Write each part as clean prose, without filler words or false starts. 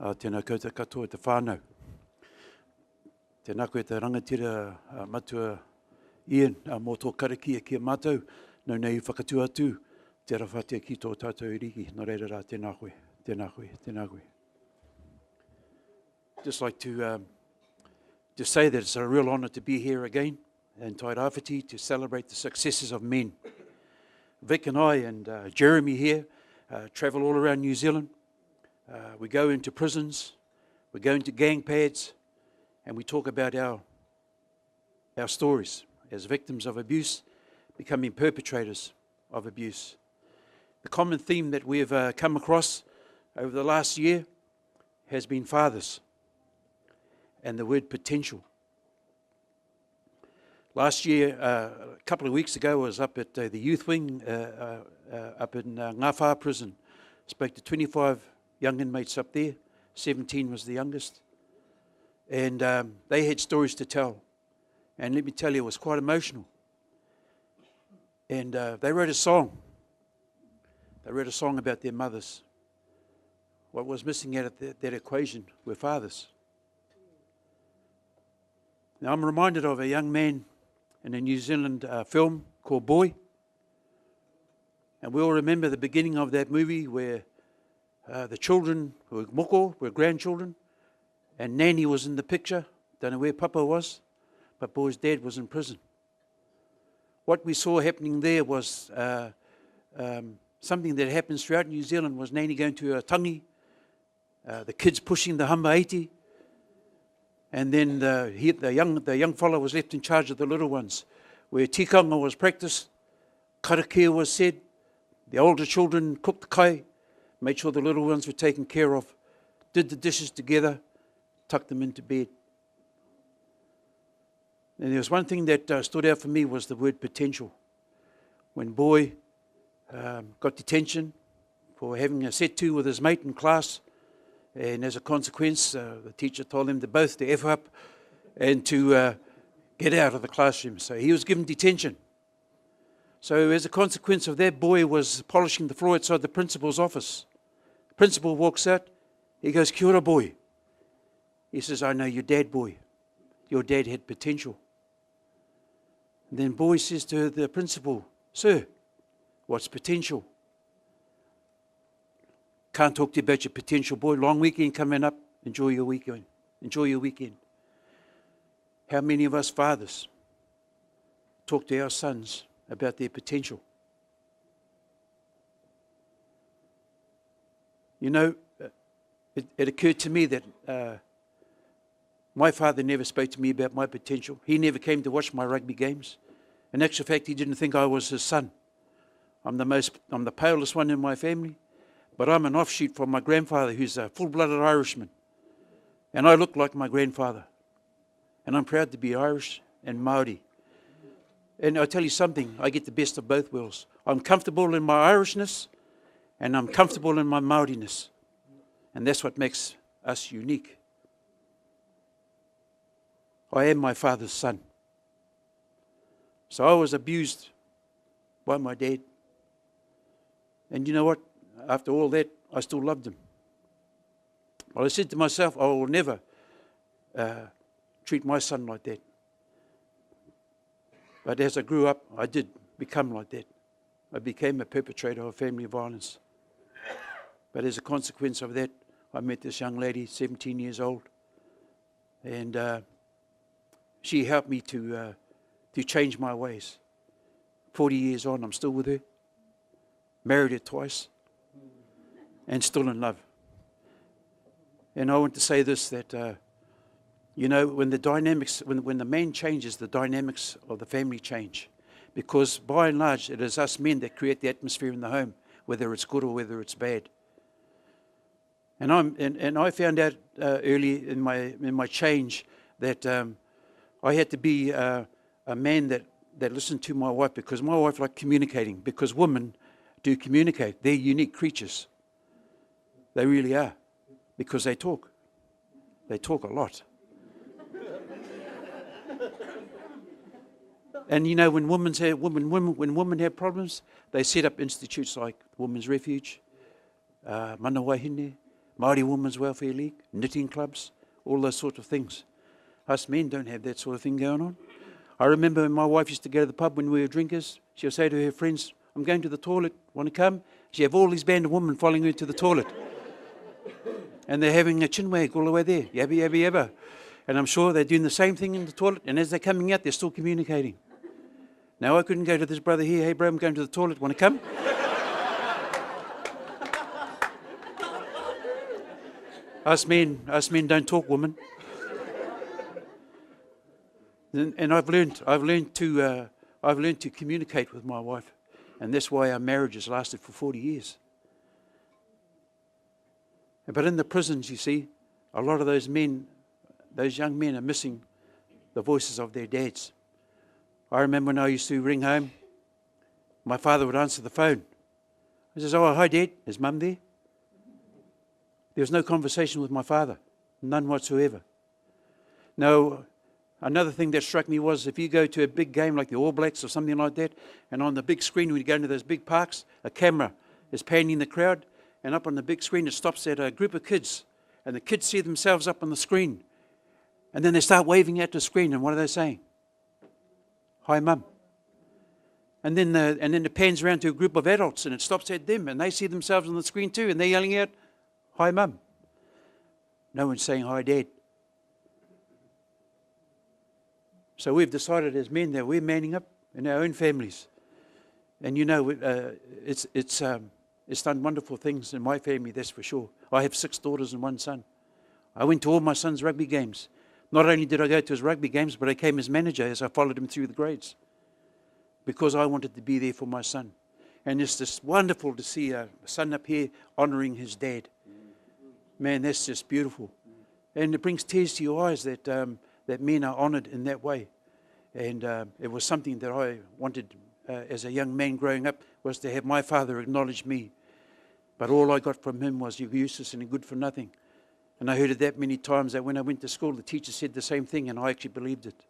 Tēnā koutou katoa te whānau. Tēnā koe te rangatira matua Ian mō tō karakia kia mātou, nau nei whakatua atu, te rawhatia ki tō tātou iriki. Nō reira rā, tēnā koe, tēnā koe, tēnā koe. Just like to say that it's a real honour to be here again in Tairawhiti to celebrate the successes of men. Vic and I and Jeremy here travel all around New Zealand. We go into prisons, we go into gang pads, and we talk about our stories as victims of abuse, becoming perpetrators of abuse. The common theme that we have come across over the last year has been fathers and the word potential. Last year, a couple of weeks ago, I was up at the youth wing up in Ngāwha prison. Spoke to 25 young inmates up there. 17 was the youngest. And they had stories to tell. And let me tell you, it was quite emotional. And they wrote a song. They wrote a song about their mothers. What was missing out of that equation were fathers. Now, I'm reminded of a young man in a New Zealand film called Boy. And we all remember the beginning of that movie where the children were moko, were grandchildren, and Nanny was in the picture. Don't know where Papa was, but Boy's dad was in prison. What we saw happening there was something that happens throughout New Zealand was Nanny going to a tangi, the kids pushing the hamba 80, and then the young fellow was left in charge of the little ones, where tikanga was practiced, karakia was said, the older children cooked the kai, made sure the little ones were taken care of, did the dishes together, tucked them into bed. And there was one thing that stood out for me was the word potential. When Boy got detention for having a set to with his mate in class, and as a consequence, the teacher told him to both to F up and to get out of the classroom. So he was given detention. So as a consequence of that, Boy was polishing the floor outside the principal's office. The principal walks out. He goes, "Kia ora, Boy." He says, "I know your dad, Boy. Your dad had potential." And then Boy says to the principal, "Sir, what's potential?" "Can't talk to you about your potential, Boy. Long weekend coming up. Enjoy your weekend. Enjoy your weekend." How many of us fathers talk to our sons about their potential? You know, it occurred to me that my father never spoke to me about my potential. He never came to watch my rugby games. In actual fact, he didn't think I was his son. I'm the palest one in my family. But I'm an offshoot from my grandfather, who's a full-blooded Irishman. And I look like my grandfather. And I'm proud to be Irish and Māori. And I'll tell you something, I get the best of both worlds. I'm comfortable in my Irishness, and I'm comfortable in my Māoriness. And that's what makes us unique. I am my father's son. So I was abused by my dad. And you know what? After all that, I still loved him. Well, I said to myself, I will never treat my son like that. But as I grew up, I did become like that. I became a perpetrator of family violence. But as a consequence of that, I met this young lady, 17 years old. And she helped me to change my ways. 40 years on, I'm still with her. Married her twice. And still in love. And I want to say this, that, you know, when the man changes, the dynamics of the family change. Because by and large, it is us men that create the atmosphere in the home, whether it's good or whether it's bad. And I found out early in my change that I had to be a man that listened to my wife, because my wife liked communicating, because women do communicate. They're unique creatures. They really are, because they talk. They talk a lot. And you know, when women have problems, they set up institutes like Women's Refuge, Mana Wahine, Māori Women's Welfare League, knitting clubs, all those sorts of things. Us men don't have that sort of thing going on. I remember when my wife used to go to the pub when we were drinkers, she'll say to her friends, I'm going to the toilet, want to come? She'd have all these band of women following her to the toilet. And they're having a chinwag all the way there, yabba, yabba, yabba. And I'm sure they're doing the same thing in the toilet, and as they're coming out, they're still communicating. Now, I couldn't go to this brother here, hey bro, I'm going to the toilet, want to come? Us men don't talk, women. And I've learned to communicate with my wife, and that's why our marriage has lasted for 40 years. But in the prisons, you see, a lot of those young men are missing the voices of their dads. I remember when I used to ring home, my father would answer the phone. He says, oh, hi Dad, is Mum there? There was no conversation with my father, none whatsoever. Now, another thing that struck me was if you go to a big game like the All Blacks or something like that, and on the big screen when you go into those big parks, a camera is panning the crowd, and up on the big screen it stops at a group of kids, and the kids see themselves up on the screen, and then they start waving at the screen, and what are they saying? Hi, Mum. And then it pans around to a group of adults, and it stops at them, and they see themselves on the screen too, and they're yelling out, Hi, Mum. No one's saying hi, Dad. So we've decided as men that we're manning up in our own families. And you know, it's done wonderful things in my family, that's for sure. I have 6 daughters and 1 son. I went to all my son's rugby games. Not only did I go to his rugby games, but I came as manager as I followed him through the grades, because I wanted to be there for my son. And it's just wonderful to see a son up here honouring his dad. Man, that's just beautiful. And it brings tears to your eyes that men are honoured in that way. And it was something that I wanted as a young man growing up, was to have my father acknowledge me. But all I got from him was, you're useless and good for nothing. And I heard it that many times that when I went to school, the teacher said the same thing, and I actually believed it.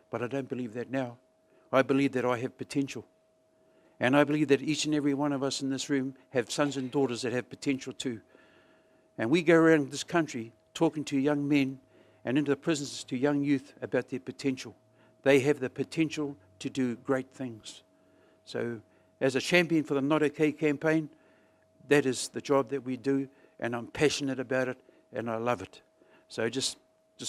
But I don't believe that now. I believe that I have potential. And I believe that each and every one of us in this room have sons and daughters that have potential too. And we go around this country talking to young men and into the prisons to young youth about their potential. They have the potential to do great things. So as a champion for the Not Okay campaign, that is the job that we do, and I'm passionate about it, and I love it. So just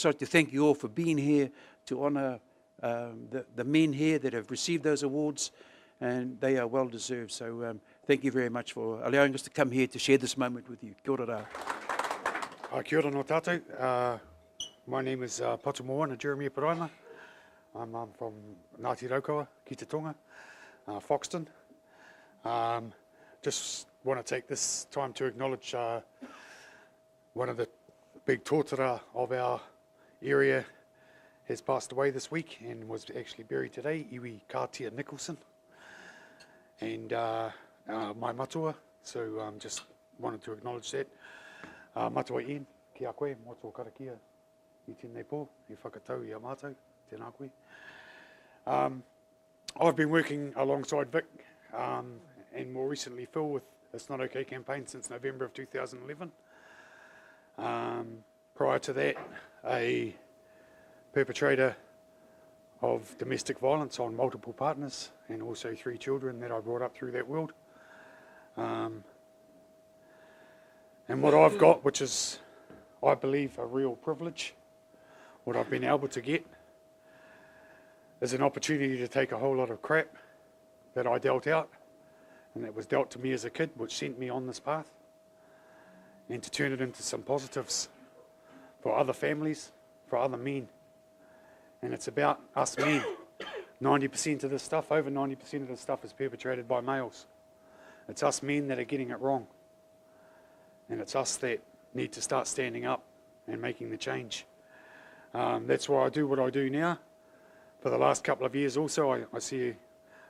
like to thank you all for being here to honour the men here that have received those awards, and they are well deserved. So thank you very much for allowing us to come here to share this moment with you. Kia ora rā. Kia ora no tātou. My name is Patu Moana Jeremy Eparima. I'm from Ngāti Raukawa, ki te Tonga, Foxton. Just want to take this time to acknowledge one of the big tōtara of our area has passed away this week and was actually buried today, Iwi Kātia Nicholson, and my matua, so just wanted to acknowledge that. Matua Ian, ki a koe, mo tō karakia, I tēnei pō, I whakatau I a mātou, tēnā koe. I've been working alongside Vic and more recently Phil with It's Not Okay campaign since November of 2011. Prior to that, a perpetrator of domestic violence on multiple partners and also 3 children that I brought up through that world. And what I've got, which is, I believe, a real privilege, what I've been able to get, is an opportunity to take a whole lot of crap that I dealt out, and that was dealt to me as a kid, which sent me on this path, and to turn it into some positives for other families, for other men. And it's about us men. 90% of this stuff, over 90% of this stuff is perpetrated by males. It's us men that are getting it wrong. And it's us that need to start standing up and making the change. That's why I do what I do now. For the last couple of years also, I see a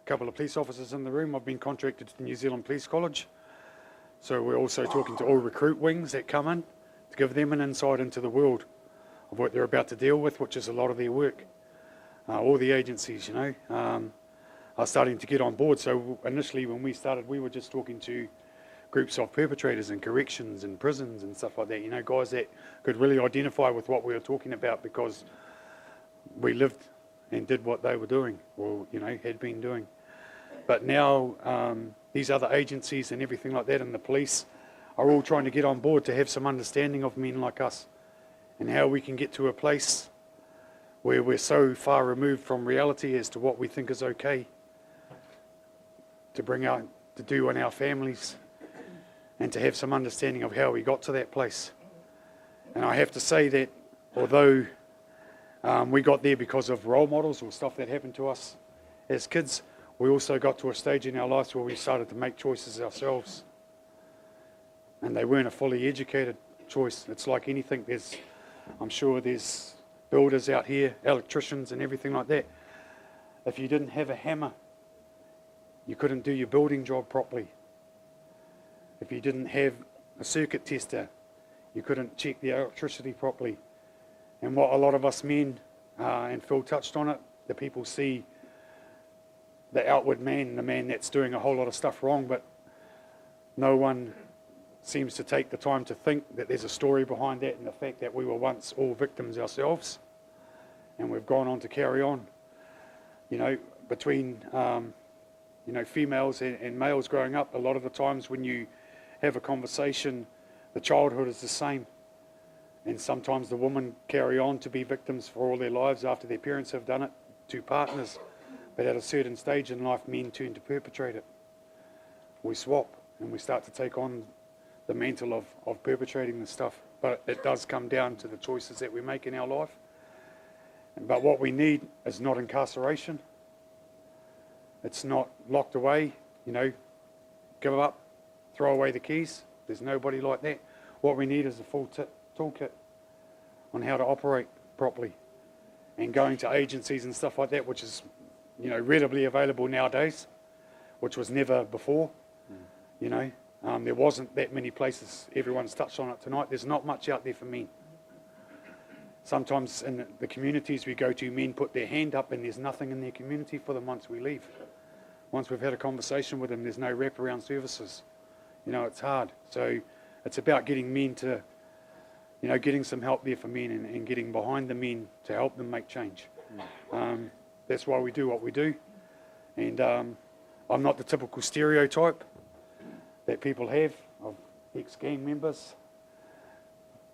couple of police officers in the room. I've been contracted to the New Zealand Police College. So we're also talking to all recruit wings that come in to give them an insight into the world of what they're about to deal with, which is a lot of their work. All the agencies, you know, are starting to get on board. So initially when we started, we were just talking to groups of perpetrators in corrections and prisons and stuff like that, you know, guys that could really identify with what we were talking about because we lived and did what they were doing, or, you know, had been doing. But now these other agencies and everything like that and the police are all trying to get on board to have some understanding of men like us and how we can get to a place where we're so far removed from reality as to what we think is okay to bring out, to do in our families, and to have some understanding of how we got to that place. And I have to say that although we got there because of role models or stuff that happened to us as kids, we also got to a stage in our lives where we started to make choices ourselves. And they weren't a fully educated choice. It's like anything. I'm sure there's builders out here, electricians and everything like that. If you didn't have a hammer, you couldn't do your building job properly. If you didn't have a circuit tester, you couldn't check the electricity properly. And what a lot of us men, and Phil touched on it, the people see the outward man, the man that's doing a whole lot of stuff wrong, but no one seems to take the time to think that there's a story behind that, and the fact that we were once all victims ourselves and we've gone on to carry on. You know, between you know, females and males growing up, a lot of the times when you have a conversation, the childhood is the same, and sometimes the women carry on to be victims for all their lives after their parents have done it to partners, but at a certain stage in life men turn to perpetrate it. We swap and we start to take on the mantle of perpetrating this stuff, but it does come down to the choices that we make in our life. But what we need is not incarceration. It's not locked away, you know, give up, throw away the keys. There's nobody like that. What we need is a full toolkit on how to operate properly, and going to agencies and stuff like that, which is, you know, readily available nowadays, which was never before. You know, there wasn't that many places. Everyone's touched on it tonight. There's not much out there for men. Sometimes in the communities we go to, men put their hand up and there's nothing in their community for them once we leave. Once we've had a conversation with them, there's no wraparound services. You know, it's hard. So it's about getting men to, you know, getting some help there for men, and getting behind the men to help them make change. That's why we do what we do. And I'm not the typical stereotype that people have of ex-gang members,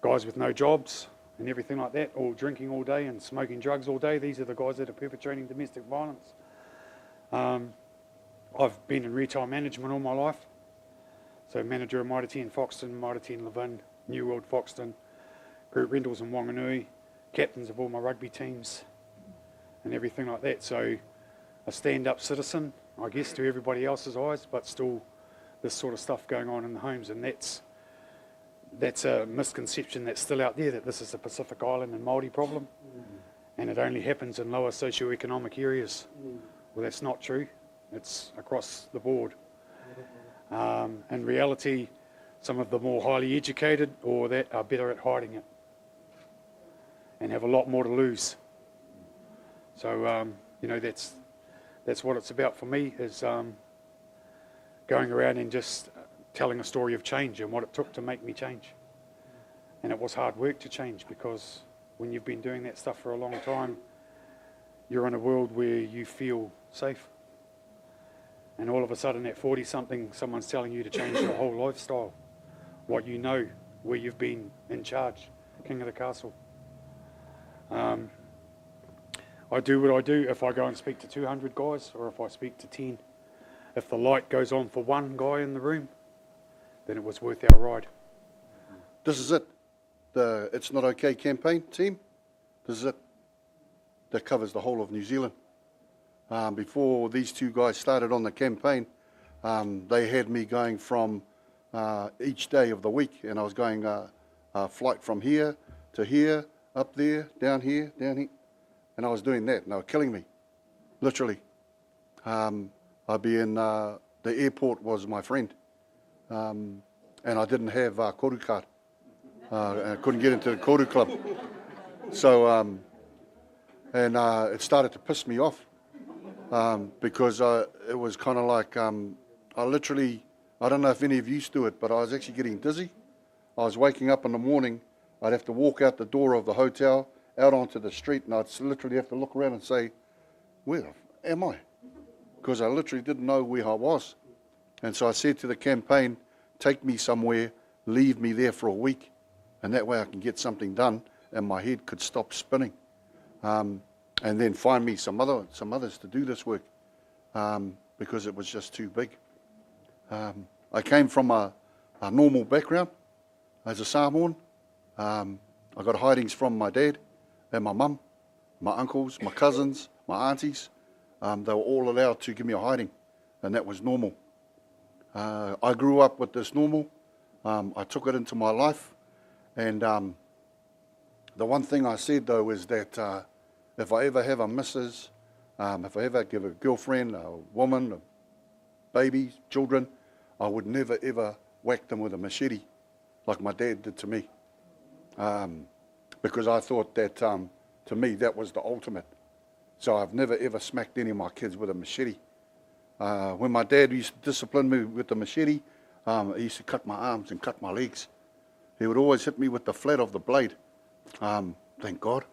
guys with no jobs and everything like that, all drinking all day and smoking drugs all day. These are the guys that are perpetrating domestic violence. I've been in retail management all my life. So manager of Mitre 10 Foxton, Mitre 10 Levin, New World Foxton, group rentals in Wanganui, captains of all my rugby teams and everything like that. So a stand-up citizen, I guess, to everybody else's eyes, but still this sort of stuff going on in the homes. And that's a misconception that's still out there, that this is a Pacific Island and Māori problem, and it only happens in lower socioeconomic areas. Well, that's not true. It's across the board. In reality, some of the more highly educated or that are better at hiding it and have a lot more to lose. So, you know, that's what it's about for me, is going around and just telling a story of change and what it took to make me change. And it was hard work to change, because when you've been doing that stuff for a long time, you're in a world where you feel safe. And all of a sudden at 40-something, someone's telling you to change your whole lifestyle, what you know, where you've been in charge, king of the castle. I do what I do if I go and speak to 200 guys, or if I speak to 10. If the light goes on for one guy in the room, then it was worth our ride. This is it. The It's Not Okay campaign team. This is it. That covers the whole of New Zealand. Before these two guys started on the campaign, they had me going from each day of the week, and I was going a flight from here to here, up there, down here, and I was doing that, and they were killing me, literally. I'd be in, the airport was my friend, and I didn't have a koru card. I couldn't get into the koru club. So, it started to piss me off, because it was kind of like, I literally I don't know if any of you used to it, but I was actually getting dizzy. I was waking up in the morning, I'd have to walk out the door of the hotel, out onto the street, and I'd literally have to look around and say, where the am I? Because I literally didn't know where I was. And so I said to the campaign, take me somewhere, leave me there for a week, and that way I can get something done and my head could stop spinning. And then find me some others to do this work, because it was just too big. I came from a normal background as a Samoan. I got hidings from my dad and my mum, my uncles, my cousins, my aunties. They were all allowed to give me a hiding, and that was normal. I grew up with this normal. I took it into my life, and the one thing I said though is that if I ever have a missus, if I ever give a girlfriend, a woman, a baby, children, I would never ever whack them with a machete like my dad did to me. Because I thought that to me that was the ultimate. So I've never ever smacked any of my kids with a machete. When my dad used to discipline me with the machete, he used to cut my arms and cut my legs. He would always hit me with the flat of the blade. Thank God.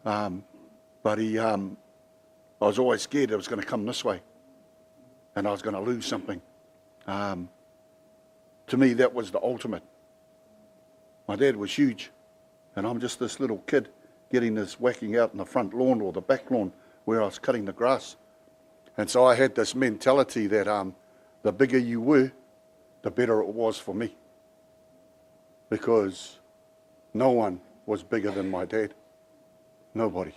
But I was always scared it was going to come this way and I was going to lose something. To me, that was the ultimate. My dad was huge, and I'm just this little kid getting this whacking out in the front lawn or the back lawn where I was cutting the grass. And so I had this mentality that the bigger you were, the better it was for me. Because no one was bigger than my dad. Nobody.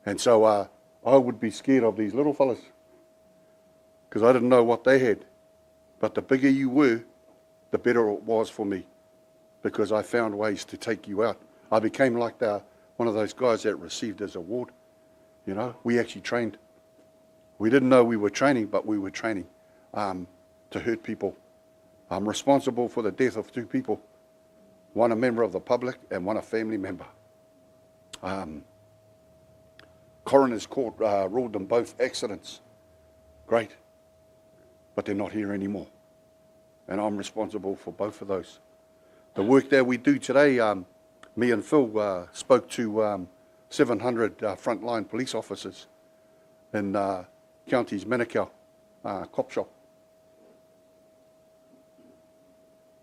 And so I would be scared of these little fellas because I didn't know what they had. But the bigger you were, the better it was for me because I found ways to take you out. I became like one of those guys that received his award. You know, we actually trained. We didn't know we were training, but we were training to hurt people. I'm responsible for the death of 2 people, one a member of the public and one a family member. Coroner's court ruled them both accidents. Great. But they're not here anymore. And I'm responsible for both of those. The work that we do today, me and Phil spoke to 700 frontline police officers in County's Manukau cop shop.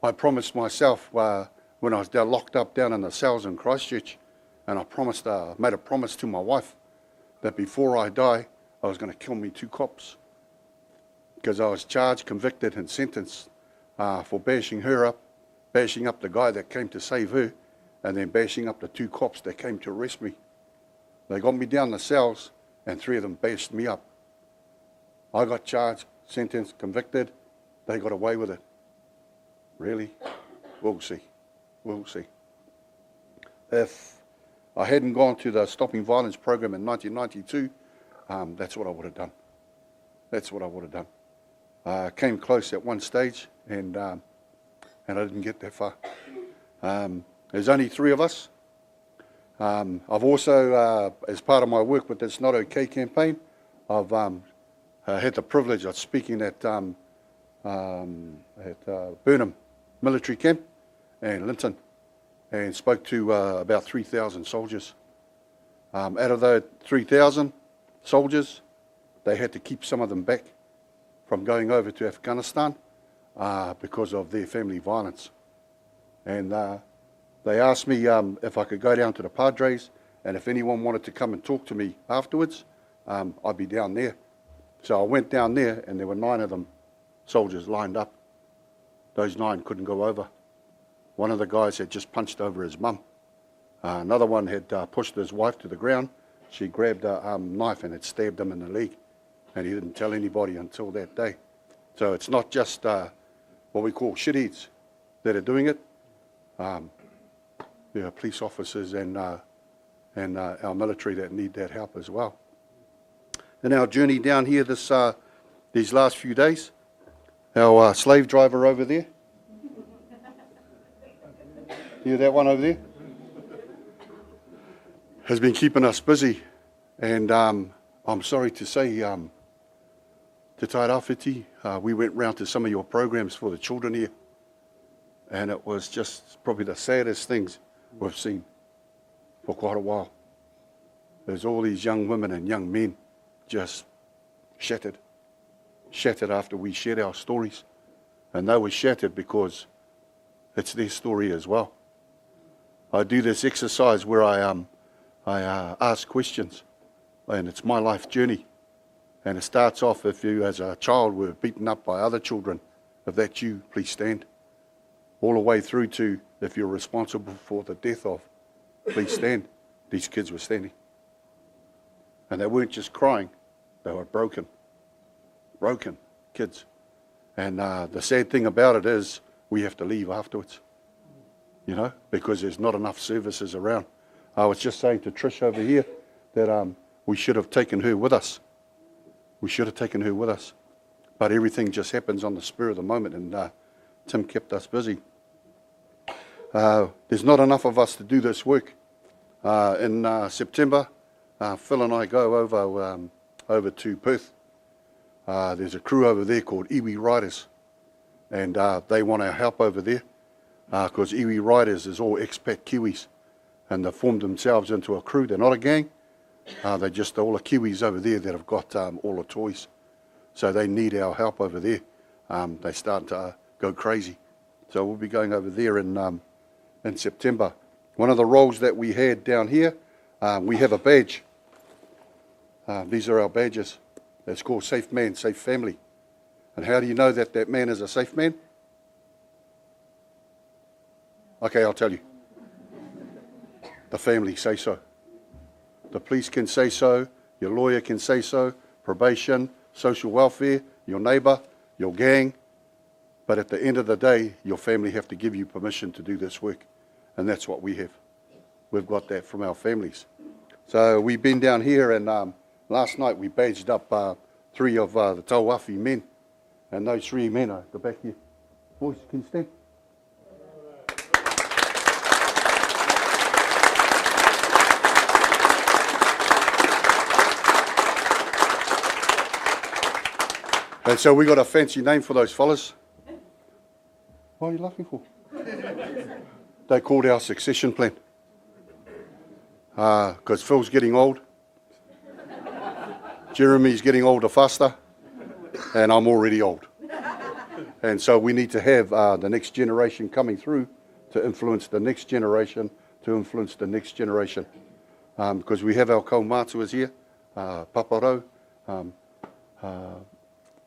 I promised myself when I was locked up down in the cells in Christchurch, and I made a promise to my wife that before I die, I was going to kill me 2 cops. Because I was charged, convicted and sentenced for bashing her up, bashing up the guy that came to save her, and then bashing up the 2 cops that came to arrest me. They got me down the cells, and 3 of them bashed me up. I got charged, sentenced, convicted. They got away with it. Really? We'll see. We'll see. If I hadn't gone to the Stopping Violence program in 1992, that's what I would have done. That's what I would have done. Came close at one stage, and I didn't get that far. There's only 3 of us. I've also, as part of my work with this Not Okay campaign, I've had the privilege of speaking at Burnham military camp and Linton, and spoke to about 3,000 soldiers. Out of those 3,000 soldiers, they had to keep some of them back from going over to Afghanistan because of their family violence. And they asked me if I could go down to the Padres, and if anyone wanted to come and talk to me afterwards, I'd be down there. So I went down there, and there were 9 of them soldiers lined up. Those 9 couldn't go over. One of the guys had just punched over his mum. Another one had pushed his wife to the ground. She grabbed a knife and had stabbed him in the leg. And he didn't tell anybody until that day. So it's not just what we call shitheads that are doing it. There are police officers and our military that need that help as well. In our journey down here these last few days, our slave driver over there, hear that one over there? Has been keeping us busy, and I'm sorry to say to Tairawhiti, we went round to some of your programs for the children here, and it was just probably the saddest things we've seen for quite a while. There's all these young women and young men just shattered after we shared our stories, and they were shattered because it's their story as well. I do this exercise where I ask questions, and it's my life journey. And it starts off, if you as a child were beaten up by other children, if that's you, please stand. All the way through to, if you're responsible for the death of, please stand. These kids were standing. And they weren't just crying, they were broken kids. And the sad thing about it is we have to leave afterwards, you know, because there's not enough services around. I was just saying to Trish over here that we should have taken her with us. We should have taken her with us. But everything just happens on the spur of the moment, and Tim kept us busy. There's not enough of us to do this work. In September, Phil and I go over to Perth. There's a crew over there called Iwi Riders, and they want our help over there because Iwi Riders is all expat Kiwis, and they've formed themselves into a crew. They're not a gang. They're just all the Kiwis over there that have got all the toys. So they need our help over there. They start to go crazy. So we'll be going over there in September. One of the roles that we had down here, we have a badge. These are our badges. It's called Safe Man, Safe Family. And how do you know that that man is a safe man? Okay, I'll tell you. The family say so. The police can say so, your lawyer can say so, probation, social welfare, your neighbour, your gang. But at the end of the day, your family have to give you permission to do this work. And that's what we have. We've got that from our families. So we've been down here, and last night we badged up 3 of the Tauawhi men. And those 3 men are at the back here. Boys, can you stand? And so we got a fancy name for those fellas. What are you laughing for? They called our succession plan. Because Phil's getting old. Jeremy's getting older faster. And I'm already old. And so we need to have the next generation coming through to influence the next generation, to influence the next generation. Because we have our kaumātuas here, paparau,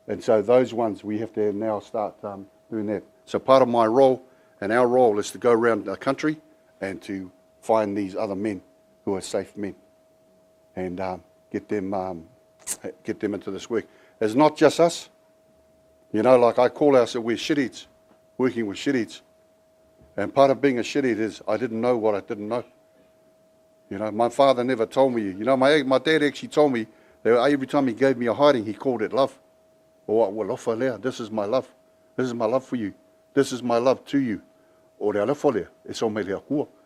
and so those ones, we have to now start doing that. So part of my role and our role is to go around the country and to find these other men who are safe men and get them into this work. It's not just us. You know, like I call ourselves, we're shitheads, working with shitheads. And part of being a shithead is I didn't know what I didn't know. You know, my father never told me. You know, my dad actually told me that every time he gave me a hiding, he called it love. Or, this is my love. This is my love for you. This is my love to you.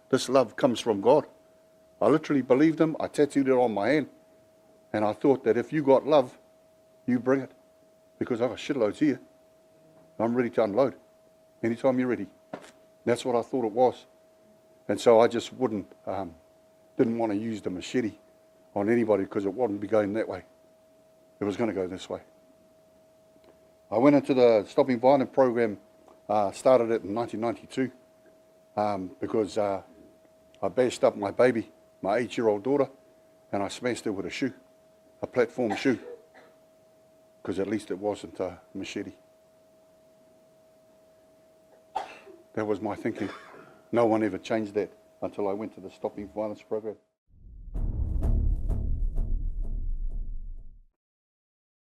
This love comes from God. I literally believed him. I tattooed it on my hand. And I thought that if you got love, you bring it. Because I got shitloads here. I'm ready to unload. Anytime you're ready. That's what I thought it was. And so I just didn't want to use the machete on anybody because it wouldn't be going that way. It was going to go this way. I went into the Stopping Violence program, started it in 1992 because I bashed up my baby, my 8-year-old daughter, and I smashed her with a shoe, a platform shoe, because at least it wasn't a machete. That was my thinking. No one ever changed that until I went to the Stopping Violence program.